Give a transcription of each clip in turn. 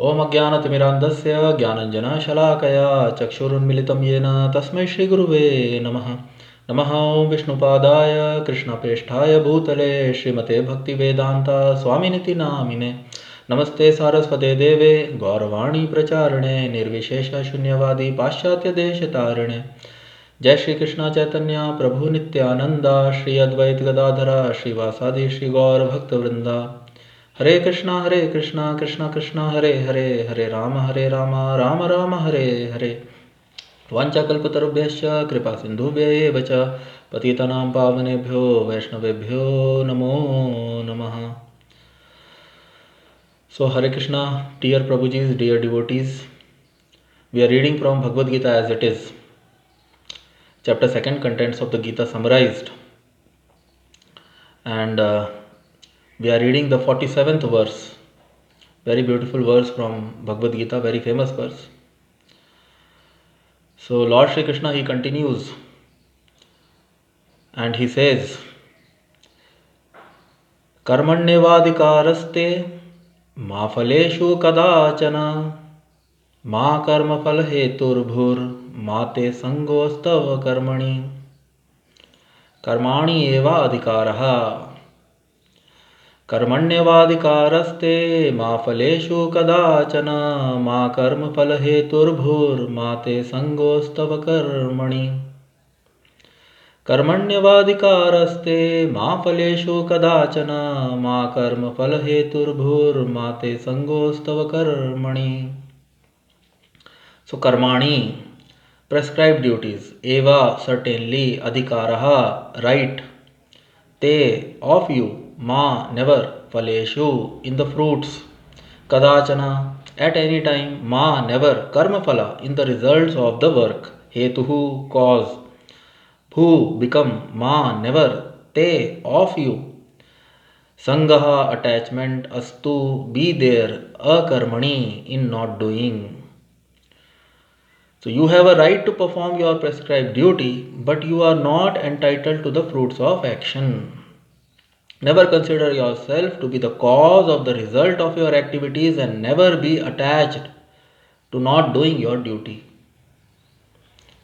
Om Ajnanatimirandasya Jnananjana Shalakaya Chakshurunmilitam Yena Tasmai Shri Guruve Namaha. Namaha Om Vishnupadaya Krishna Presthaya Bhutale Srimate Bhaktivedanta Swaminiti Namine. Namaste Saraswate Deve Gauravani Pracharane Nirvishesha Shunyavadi Paschatya Deshatarane. Jai Shri Krishna Chaitanya Prabhu Nityananda Shri Advaita Gadadhara Shri Vasadi Shri Gaur Bhaktivinoda. Hare Krishna Krishna Krishna Hare Hare Hare Rama Rama Rama Hare Hare. Vanchakalpatarubhyascha kripa sindhubhya vacha patitanam pavanebhyo vaishnavebhyo namo namaha. So Hare Krishna, dear Prabhujis, dear devotees, we are reading from Bhagavad Gita as it is. Chapter 2, contents of the Gita summarized. And we are reading the 47th verse. Very beautiful verse from Bhagavad Gita, very famous verse. So Lord Shri Krishna, he continues and he says, Karmanyevadikaraste ma phaleshu kadachana ma karma phal heturbhur mate sangostav karmani karmani eva adhikaraha कर्मण्यवाधिकारस्ते मा फलेषु कदाचन मा कर्मफल हेतुर्भुर्माते संगोस्तव कर्मणि कर्मण्यवाधिकारस्ते मा फलेषु कदाचन मा कर्मफल हेतुर्भुर्माते संगोस्तव कर्मणि. So karmani, prescribed duties, eva, certainly, adhikaraha, right, te, of you, ma, never, phaleshu, in the fruits, kadachana, at any time, ma, never, karma phala, in the results of the work, hetuhu, cause, bhu, become, ma, never, te, of you, sangaha, attachment, astu, be there, akarmani, in not doing. So you have a right to perform your prescribed duty, but you are not entitled to the fruits of action. Never consider yourself to be the cause of the result of your activities and never be attached to not doing your duty.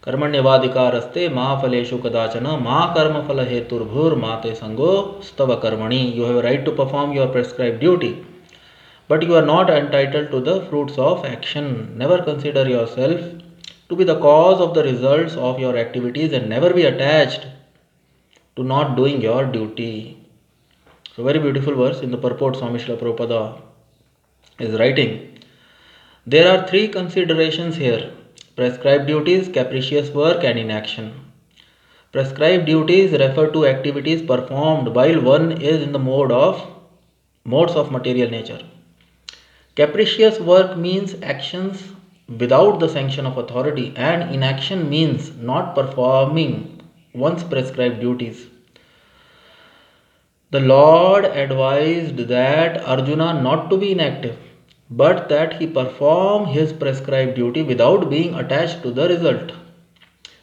Karmanyavadikaraste ma phaleshu kadachana ma karma phala heturbhur mate sango stava karmani. You have a right to perform your prescribed duty, but you are not entitled to the fruits of action. Never consider yourself to be the cause of the results of your activities and never be attached to not doing your duty. So very beautiful verse. In the purport, Swami Srila Prabhupada is writing, there are three considerations here: prescribed duties, capricious work and inaction. Prescribed duties refer to activities performed while one is in the modes of material nature. Capricious work means actions without the sanction of authority, and inaction means not performing one's prescribed duties. The Lord advised that Arjuna not to be inactive, but that he perform his prescribed duty without being attached to the result.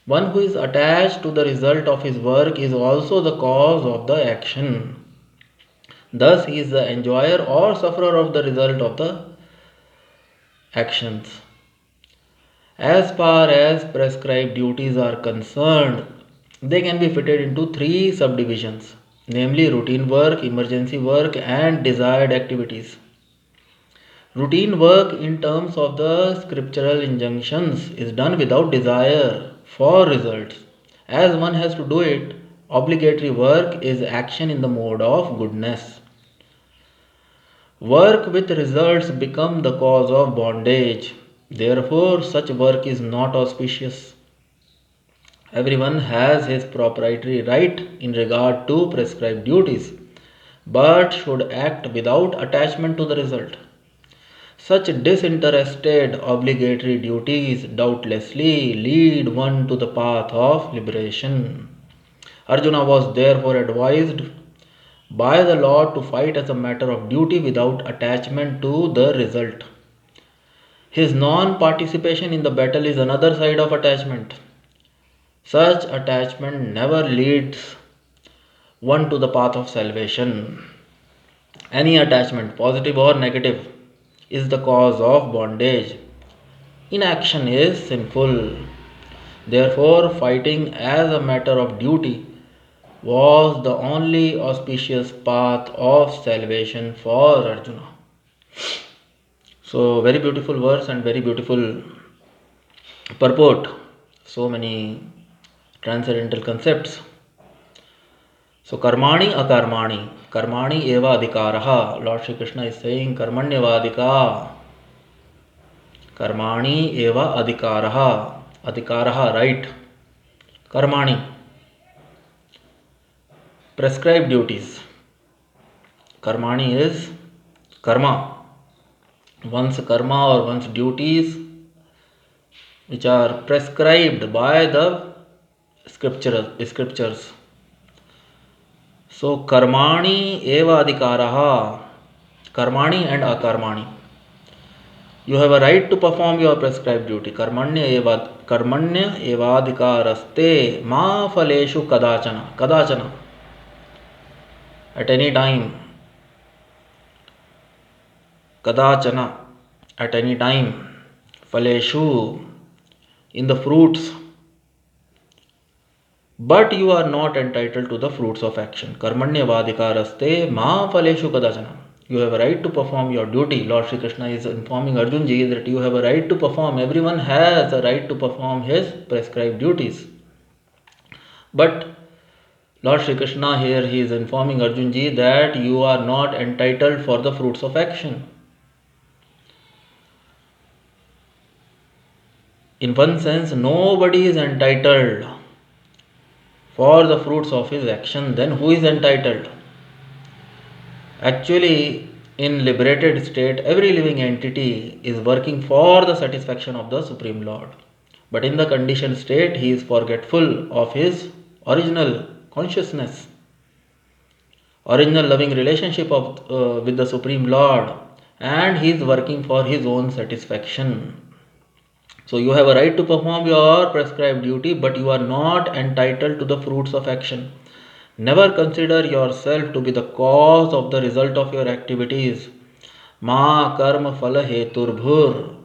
One who is attached to the result of his work is also the cause of the action. Thus he is the enjoyer or sufferer of the result of the actions. As far as prescribed duties are concerned, they can be fitted into three subdivisions, namely routine work, emergency work and desired activities. Routine work in terms of the scriptural injunctions is done without desire for results. As one has to do it, obligatory work is action in the mode of goodness. Work with results become the cause of bondage. Therefore, such work is not auspicious. Everyone has his proprietary right in regard to prescribed duties, but should act without attachment to the result. Such disinterested obligatory duties doubtlessly lead one to the path of liberation. Arjuna was therefore advised by the Lord to fight as a matter of duty without attachment to the result. His non-participation in the battle is another side of attachment. Such attachment never leads one to the path of salvation. Any attachment, positive or negative, is the cause of bondage. Inaction is sinful. Therefore, fighting as a matter of duty was the only auspicious path of salvation for Arjuna. So, very beautiful verse and very beautiful purport. So many transcendental concepts. So, karmani akarmani. Karmani eva adhikaraha. Lord Shri Krishna is saying karmanyavadika. Karmani eva adhikaraha. Adhikaraha, right. Karmani. Prescribed duties. Karmani is karma. One's karma or one's duties which are prescribed by the scriptures. So karmani eva adhikaraha. Karmani and akarmani. You have a right to perform your prescribed duty. Karmanya evadhikaraste ma phaleshu kadachana. Kadachana. At any time. Kadachana. At any time. Phaleshu. In the fruits. But you are not entitled to the fruits of action. Karmanya evadhikaraste ma phaleshu kadachana. You have a right to perform your duty. Lord Shri Krishna is informing Arjun ji that you have a right to perform. Everyone has a right to perform his prescribed duties. But Lord Shri Krishna here he is informing Arjun ji that you are not entitled for the fruits of action. In one sense, nobody is entitled for the fruits of his action. Then who is entitled? Actually, in liberated state, every living entity is working for the satisfaction of the Supreme Lord. But in the conditioned state, he is forgetful of his original consciousness, original loving relationship with the Supreme Lord, and he is working for his own satisfaction. So you have a right to perform your prescribed duty, but you are not entitled to the fruits of action. Never consider yourself to be the cause of the result of your activities. Ma karma phala heturbhur.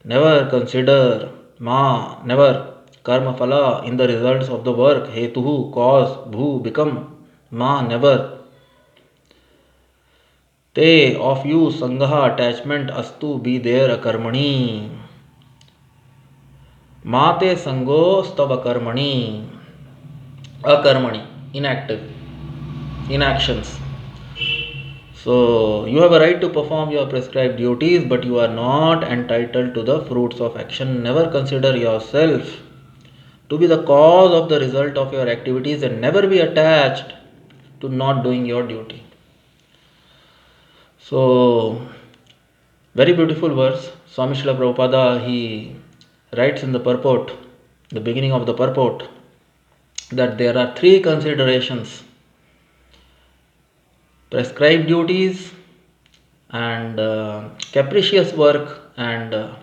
Never consider never karma phala in the results of the work. Hetuhu, cause, bhu, become. Never. Te, of you, sangaha, attachment, astu, be there, akarmani. Mate sango stava karmani. Akarmani, inactive, inactions. So, you have a right to perform your prescribed duties, but you are not entitled to the fruits of action. Never consider yourself to be the cause of the result of your activities and never be attached to not doing your duty. So, very beautiful verse. Swami Srila Prabhupada, he writes in the purport, the beginning of the purport, that there are three considerations: prescribed duties and capricious work and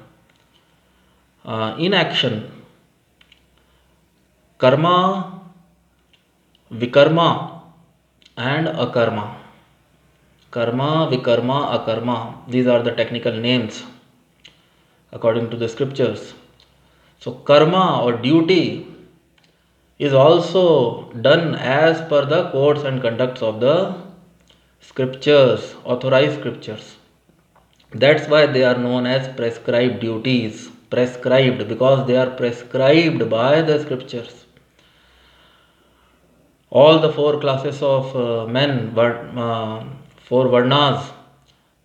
inaction. Karma, Vikarma and Akarma. Karma, Vikarma, Akarma. These are the technical names according to the scriptures. So karma or duty is also done as per the codes and conducts of the scriptures, authorized scriptures. That's why they are known as prescribed duties. Prescribed because they are prescribed by the scriptures. All the four classes of men, four varnas,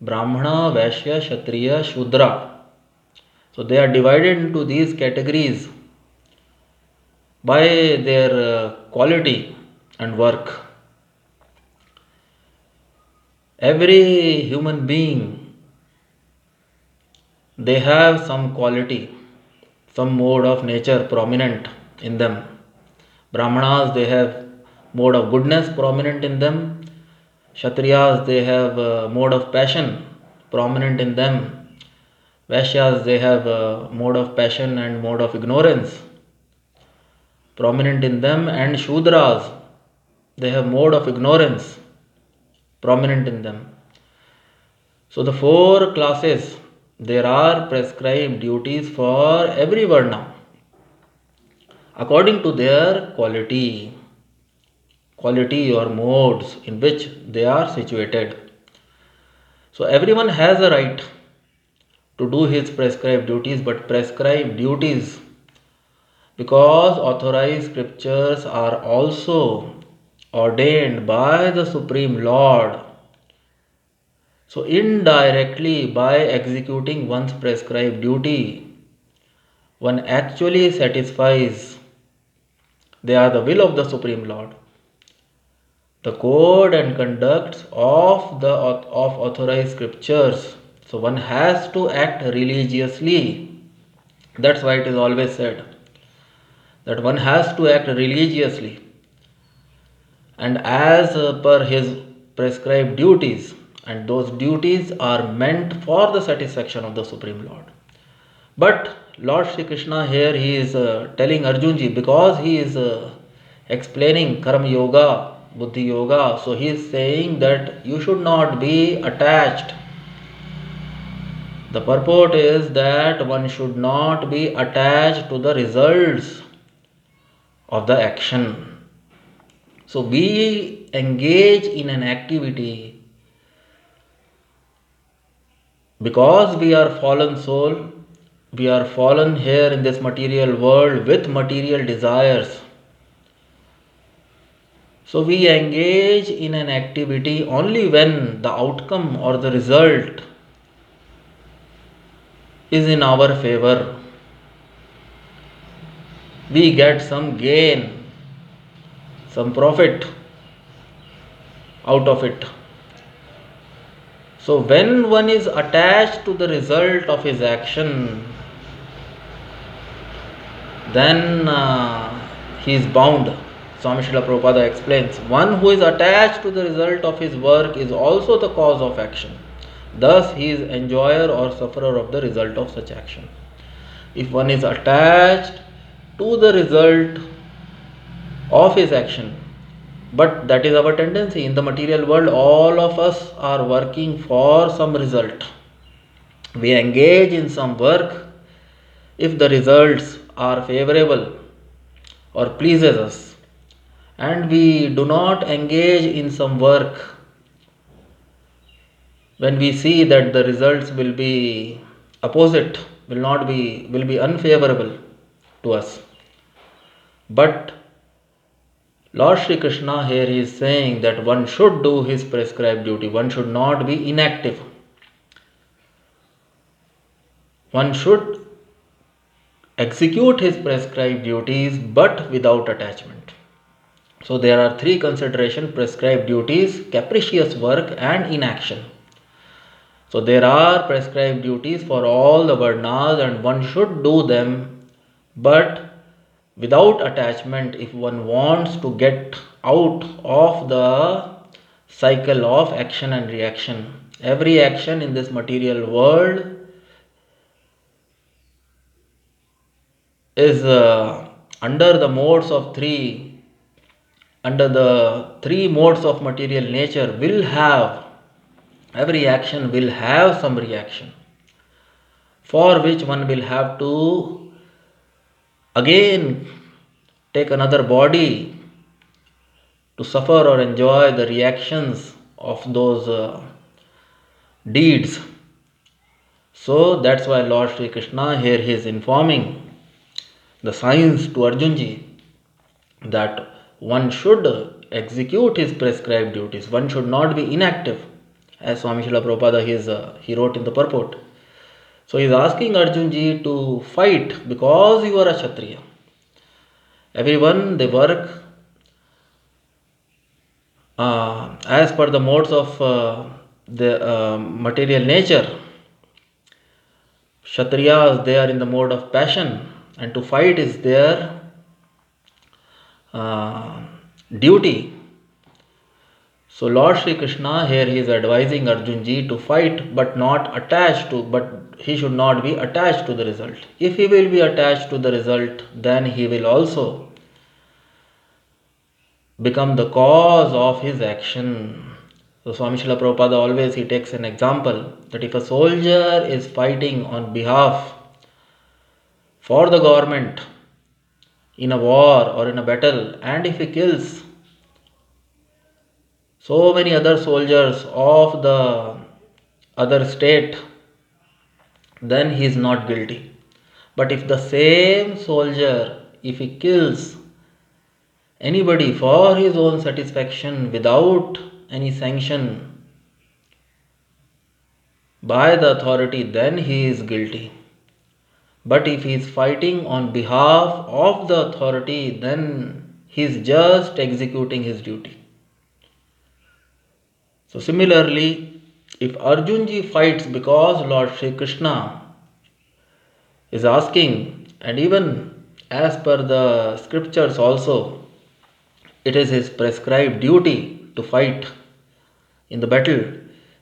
Brahmana, Vaishya, Kshatriya, Shudra. So they are divided into these categories by their quality and work. Every human being, they have some quality, some mode of nature prominent in them. Brahmanas, they have mode of goodness prominent in them. Kshatriyas, they have mode of passion prominent in them. Vaishyas, they have mode of passion and mode of ignorance prominent in them. And Shudras, they have mode of ignorance prominent in them. So the four classes, there are prescribed duties for every varna according to their quality or modes in which they are situated. So everyone has a right to do his prescribed duties, but prescribed duties, because authorized scriptures are also ordained by the Supreme Lord. So indirectly, by executing one's prescribed duty, one actually satisfies, they are the will of the Supreme Lord. The code and conducts of authorized scriptures. So one has to act religiously. That's why it is always said that one has to act religiously and as per his prescribed duties, and those duties are meant for the satisfaction of the Supreme Lord. But Lord Shri Krishna here, he is telling Arjunji, because he is explaining Karma Yoga, Buddhi Yoga, so he is saying that you should not be attached. The purport is that one should not be attached to the results of the action. So we engage in an activity because we are fallen soul, we are fallen here in this material world with material desires. So we engage in an activity only when the outcome or the result is in our favor. We get some gain, some profit out of it. So when one is attached to the result of his action, then he is bound. Swami Srila Prabhupada explains, one who is attached to the result of his work is also the cause of action. Thus he is enjoyer or sufferer of the result of such action. If one is attached to the result of his action, but that is our tendency in the material world, all of us are working for some result. We engage in some work if the results are favorable or pleases us, and we do not engage in some work when we see that the results will be opposite, will be unfavorable to us. But Lord Shri Krishna here is saying that one should do his prescribed duty, one should not be inactive. One should execute his prescribed duties but without attachment. So there are three considerations: prescribed duties, capricious work, and inaction. So there are prescribed duties for all the varnas and one should do them, but without attachment if one wants to get out of the cycle of action and reaction. Every action in this material world is under the three modes of material nature will have, every action will have some reaction, for which one will have to again take another body to suffer or enjoy the reactions of those deeds. So that's why Lord Sri Krishna here he is informing the science to Arjunji that one should execute his prescribed duties. One should not be inactive, as Swami Srila Prabhupada he wrote in the purport. So he is asking Arjunji to fight because you are a Kshatriya. Everyone, they work as per the modes of the material nature. Kshatriyas, they are in the mode of passion, and to fight is their duty. So Lord Shri Krishna here he is advising Arjunji to fight but he should not be attached to the result. If he will be attached to the result, then he will also become the cause of his action. So Swami Srila Prabhupada always he takes an example that if a soldier is fighting on behalf for the government in a war or in a battle, and if he kills so many other soldiers of the other state, then he is not guilty. But if the same soldier, if he kills anybody for his own satisfaction without any sanction by the authority, then he is guilty. But if he is fighting on behalf of the authority, then he is just executing his duty. So similarly, if Arjunji fights because Lord Shri Krishna is asking, and even as per the scriptures also, it is his prescribed duty to fight in the battle,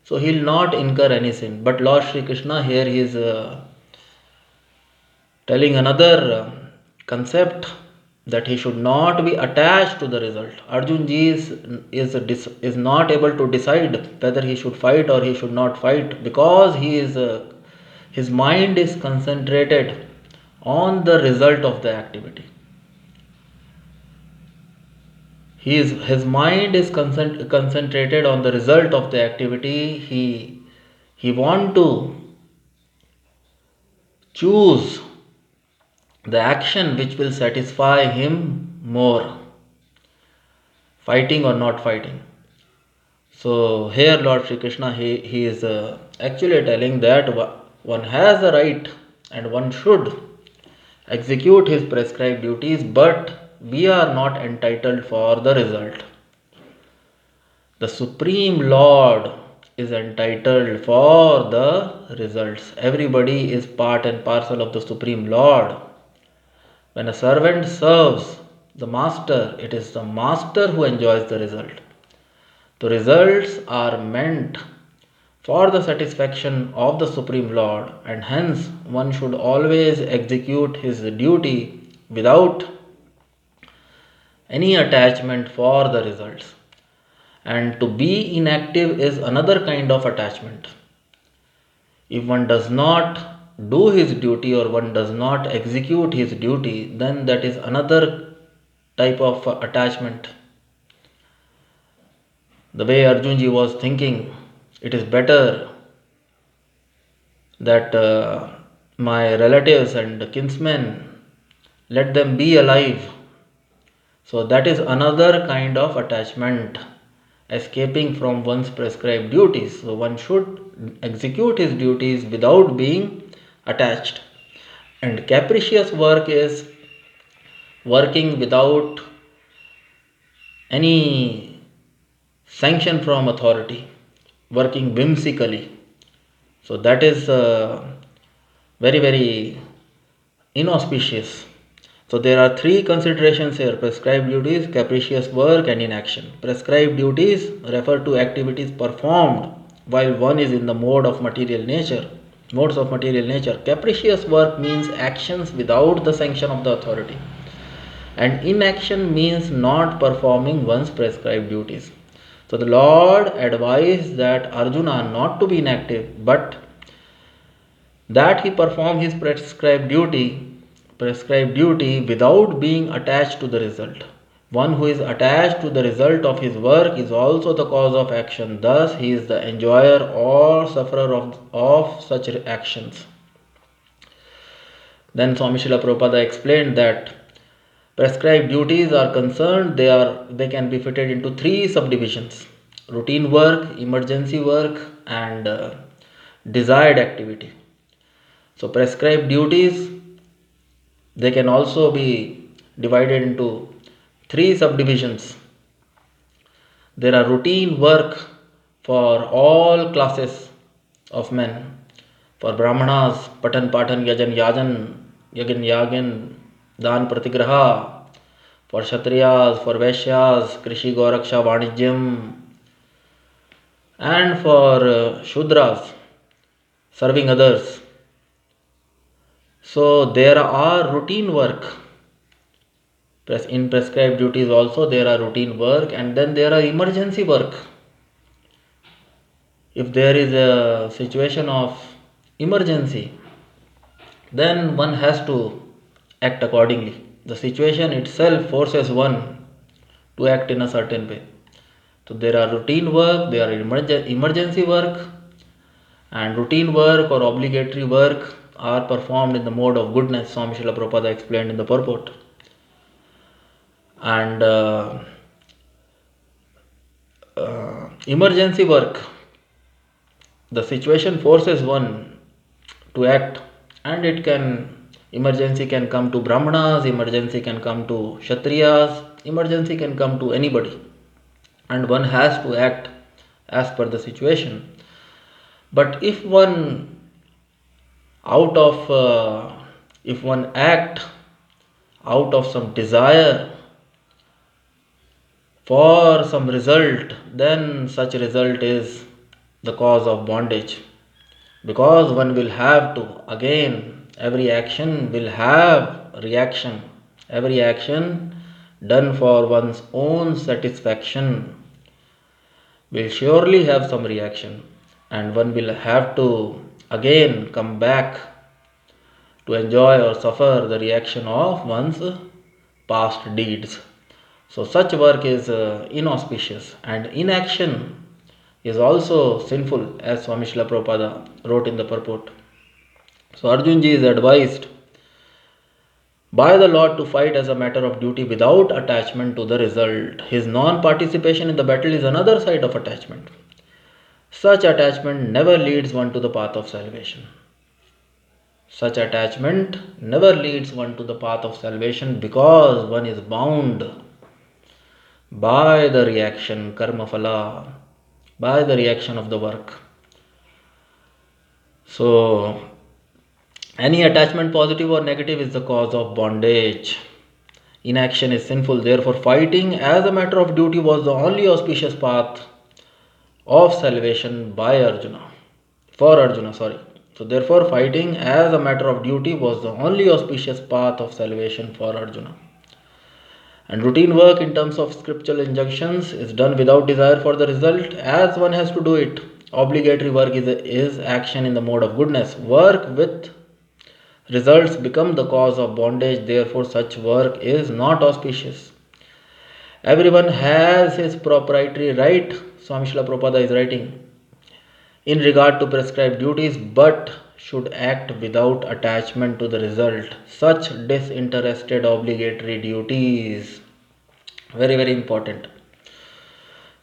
so he will not incur any sin. But Lord Shri Krishna here he is telling another concept, that he should not be attached to the result. Arjunji is not able to decide whether he should fight or he should not fight, because his mind is concentrated on the result of the activity. His mind is concentrated on the result of the activity. He want to choose the action which will satisfy him more, fighting or not fighting. So here Lord Shri Krishna he is actually telling that one has a right and one should execute his prescribed duties, but we are not entitled for the result. The Supreme Lord is entitled for the results. Everybody is part and parcel of the Supreme Lord. When a servant serves the master, it is the master who enjoys the result. The results are meant for the satisfaction of the Supreme Lord, and hence one should always execute his duty without any attachment for the results. And to be inactive is another kind of attachment. If one does not do his duty or one does not execute his duty, then that is another type of attachment. The way Arjunji was thinking, it is better that my relatives and kinsmen, let them be alive. So that is another kind of attachment, escaping from one's prescribed duties. So one should execute his duties without being attached. And capricious work is working without any sanction from authority, working whimsically. So that is very, very inauspicious. So there are three considerations here: prescribed duties, capricious work, and inaction. Prescribed duties refer to activities performed while one is in the modes of material nature. Capricious work means actions without the sanction of the authority. And inaction means not performing one's prescribed duties. So the Lord advised that Arjuna not to be inactive, but that he perform his prescribed duty without being attached to the result. One who is attached to the result of his work is also the cause of action. Thus, he is the enjoyer or sufferer of such actions. Then Swami Srila Prabhupada explained that prescribed duties are concerned, they can be fitted into three subdivisions: routine work, emergency work, and desired activity. So prescribed duties, they can also be divided into three subdivisions. There are routine work for all classes of men. For Brahmanas, Patan Patan Yajan Yagin Dan Pratigraha. For Kshatriyas, for Vaishyas, Krishi Goraksha Vanijyam. And for Shudras, serving others. So there are routine work. In prescribed duties also there are routine work, and then there are emergency work. if there is a situation of emergency, then one has to act accordingly. The situation itself forces one to act in a certain way. So there are routine work, there are emergency work, and routine work or obligatory work are performed in the mode of goodness. Swami Srila Prabhupada explained in the purport. And emergency work, the situation forces one to act, and emergency can come to brahmanas, emergency can come to kshatriyas, emergency can come to anybody, and one has to act as per the situation. But out of if one act out of some desire for some result, then such result is the cause of bondage, because one will have to, again, every action will have reaction. Every action done for one's own satisfaction will surely have some reaction, and one will have to again come back to enjoy or suffer the reaction of one's past deeds. So such work is inauspicious, and inaction is also sinful, as Swami Srila Prabhupada wrote in the purport. So Arjun ji is advised by the Lord to fight as a matter of duty without attachment to the result. His non-participation in the battle is another side of attachment. Such attachment never leads one to the path of salvation. Such attachment never leads one to the path of salvation, because one is bound by the reaction, karma phala, by the reaction of the work. So, any attachment, positive or negative, is the cause of bondage. Inaction is sinful. Therefore, fighting as a matter of duty was the only auspicious path of salvation by Arjuna. For Arjuna, sorry. So, therefore, fighting as a matter of duty was the only auspicious path of salvation for Arjuna. And routine work in terms of scriptural injunctions is done without desire for the result, as one has to do it. Obligatory work is action in the mode of goodness. Work with results become the cause of bondage. Therefore, such work is not auspicious. Everyone has his proprietary right, Swami Srila Prabhupada is writing, in regard to prescribed duties, but should act without attachment to the result. Such disinterested obligatory duties, very, very important.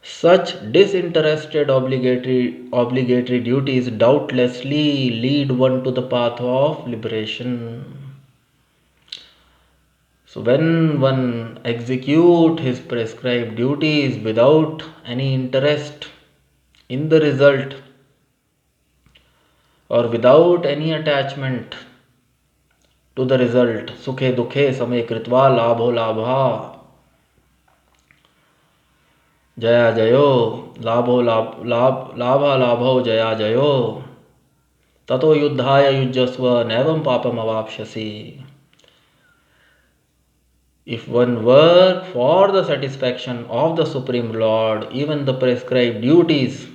Such disinterested obligatory duties doubtlessly lead one to the path of liberation. So when one execute his prescribed duties without any interest in the result, or without any attachment to the result, sukhe dukhe samay kritva labho labha, Jaya जयो लाभो लाभा लाभो जया जयो ततो युद्धाय युज्यस्व नैवं पापम अवाप्स्यसि. If one work for the satisfaction of the Supreme Lord, even the prescribed duties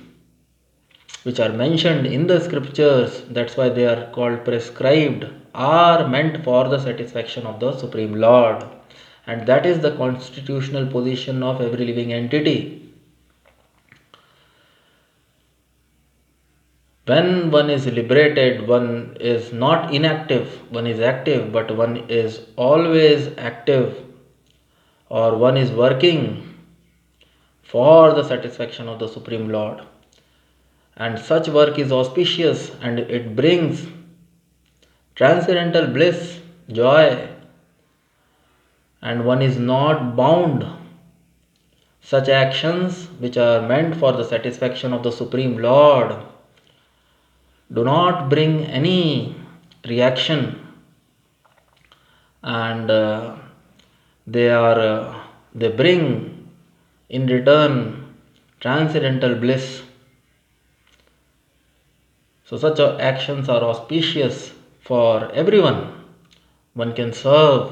which are mentioned in the scriptures, that's why they are called prescribed, are meant for the satisfaction of the Supreme Lord. And that is the constitutional position of every living entity. When one is liberated, one is not inactive, one is active, but one is always active, or one is working for the satisfaction of the Supreme Lord. And such work is auspicious, and it brings transcendental bliss, joy, and one is not bound. Such actions which are meant for the satisfaction of the Supreme Lord do not bring any reaction, and they bring in return transcendental bliss. So such actions are auspicious for everyone. One can serve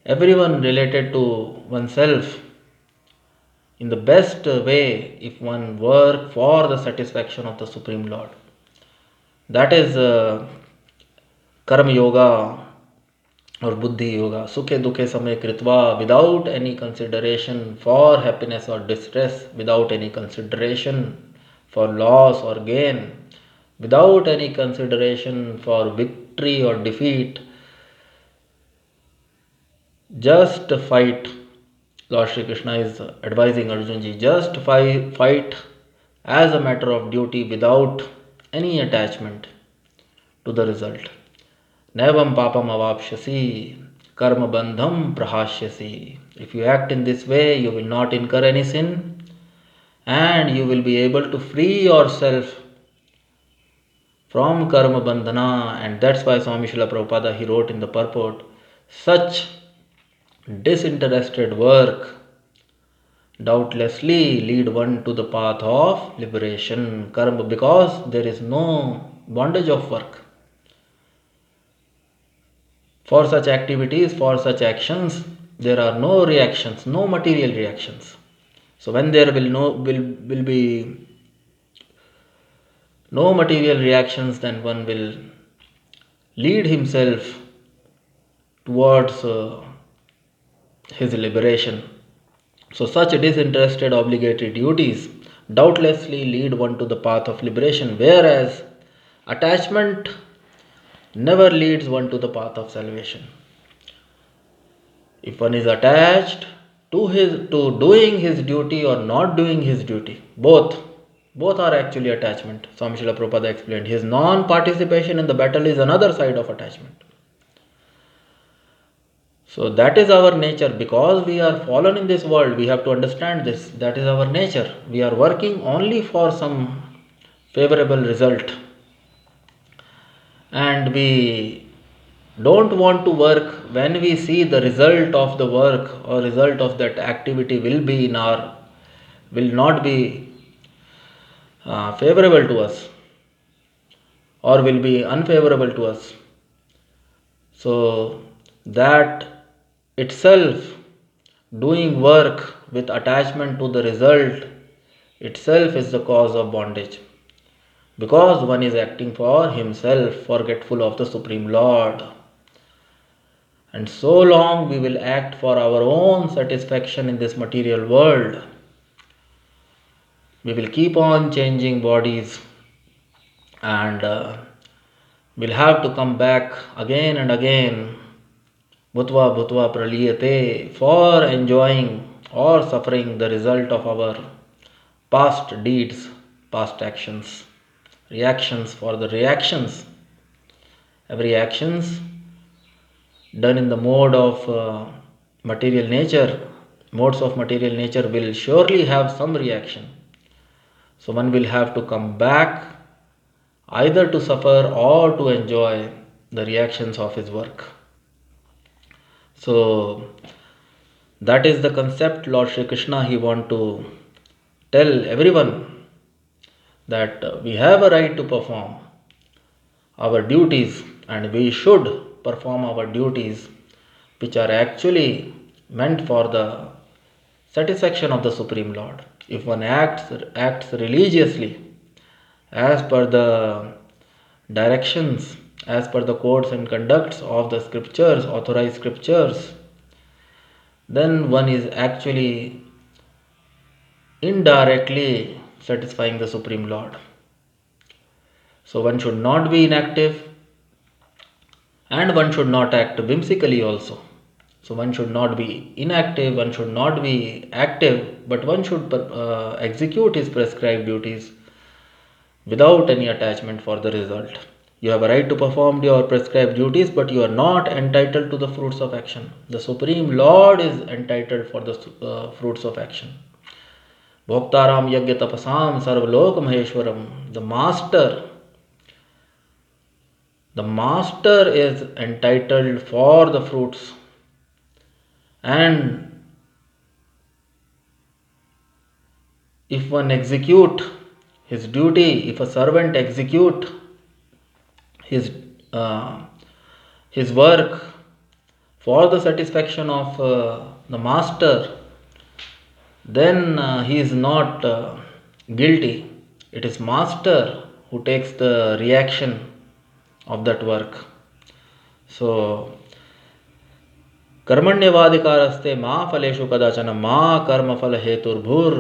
everyone related to oneself, in the best way if one work for the satisfaction of the Supreme Lord. That is Karma Yoga or Buddhi Yoga. Sukhe dukhe samay kritva, without any consideration for happiness or distress, without any consideration for loss or gain, without any consideration for victory or defeat. Just fight. Lord Shri Krishna is advising Arjun ji, just fight as a matter of duty without any attachment to the result. Nevam papam avapshasi, karma bandham prahashyasi. If you act in this way, you will not incur any sin and you will be able to free yourself from karma bandhana. And that's why Swami Srila Prabhupada, he wrote in the purport, such disinterested work doubtlessly lead one to the path of liberation. Karma, because there is no bondage of work. For such activities, for such actions, there are no reactions, no material reactions. So when there will be no material reactions, then one will lead himself towards his liberation. So such disinterested obligatory duties doubtlessly lead one to the path of liberation, whereas attachment never leads one to the path of salvation. If one is attached to doing his duty or not doing his duty, both are actually attachment. Swami Srila Prabhupada explained, his non-participation in the battle is another side of attachment. So that is our nature. Because we are fallen in this world, we have to understand this. That is our nature. We are working only for some favorable result. And we don't want to work when we see the result of the work or result of that activity will not be favorable to us or will be unfavorable to us. So that itself, doing work with attachment to the result itself is the cause of bondage, because one is acting for himself, forgetful of the Supreme Lord. And so long we will act for our own satisfaction in this material world, we will keep on changing bodies and we'll have to come back again and again, bhutva bhutva praliyate, for enjoying or suffering the result of our past deeds, past actions, reactions. For the reactions, every actions done in the mode of material nature, modes of material nature will surely have some reaction. So one will have to come back either to suffer or to enjoy the reactions of his work. So that is the concept Lord Shri Krishna, he want to tell everyone, that we have a right to perform our duties and we should perform our duties which are actually meant for the satisfaction of the Supreme Lord. If one acts religiously as per the directions, as per the codes and conducts of the scriptures, authorized scriptures, then one is actually indirectly satisfying the Supreme Lord. So one should not be inactive and one should not act whimsically also. So one should not be inactive, one should not be active, but one should execute his prescribed duties without any attachment for the result. You have a right to perform your prescribed duties, but you are not entitled to the fruits of action. The Supreme Lord is entitled for the fruits of action. Bhoktaram yagya tapasam sarvalok maheshwaram. The master is entitled for the fruits. And if one execute his duty, if a servant execute his work for the satisfaction of the master, then he is not guilty. It is master who takes the reaction of that work. So, कर्मण्यवाधिकारस्ते मा फलेषु कदाचन मा कर्म फल हेतुर्भुर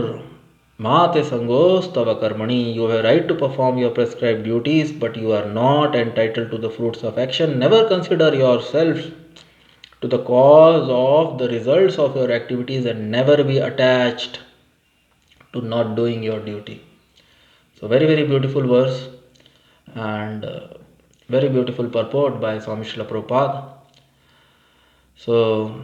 मा te sangostava karmani. You have a right to perform your prescribed duties, but you are not entitled to the fruits of action. Never consider yourself to the cause of the results of your activities and never be attached to not doing your duty. So very, very beautiful verse and very beautiful purport by Swami Srila Prabhupada. So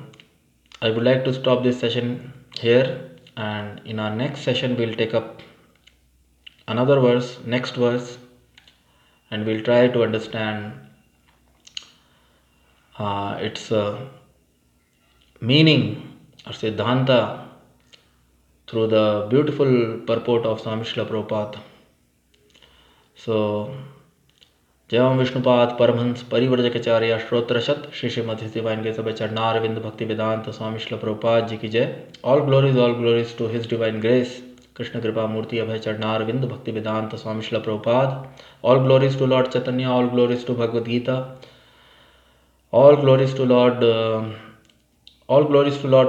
I would like to stop this session here, and in our next session we'll take up another verse, next verse, and we'll try to understand its meaning or siddhanta through the beautiful purport of Swami Srila Prabhupada. So, Jayam Vishnupad Paramhans Parivrajacharya Shrotrashat Shri Srimati Divine Grace of Charnarvinda Bhaktivedanta Swami Srila Prabhupada Ji ki Jai. All glories to His Divine Grace Krishna Kripa Murti Abhay Charnarvinda Bhaktivedanta Swami Srila Prabhupada. All glories to Lord Chaitanya, all glories to Bhagavad Gita, all glories to Lord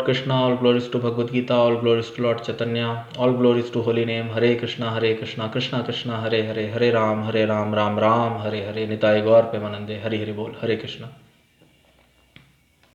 Krishna, all glories to Bhagavad Gita, all glories to Lord Chaitanya, all glories to Holy Name, Hare Krishna, Krishna Krishna, Hare Hare, Hare Ram, Ram Ram, Hare Hare, Nitai Gaur Premanande, Hare Hare Bol, Hare Krishna.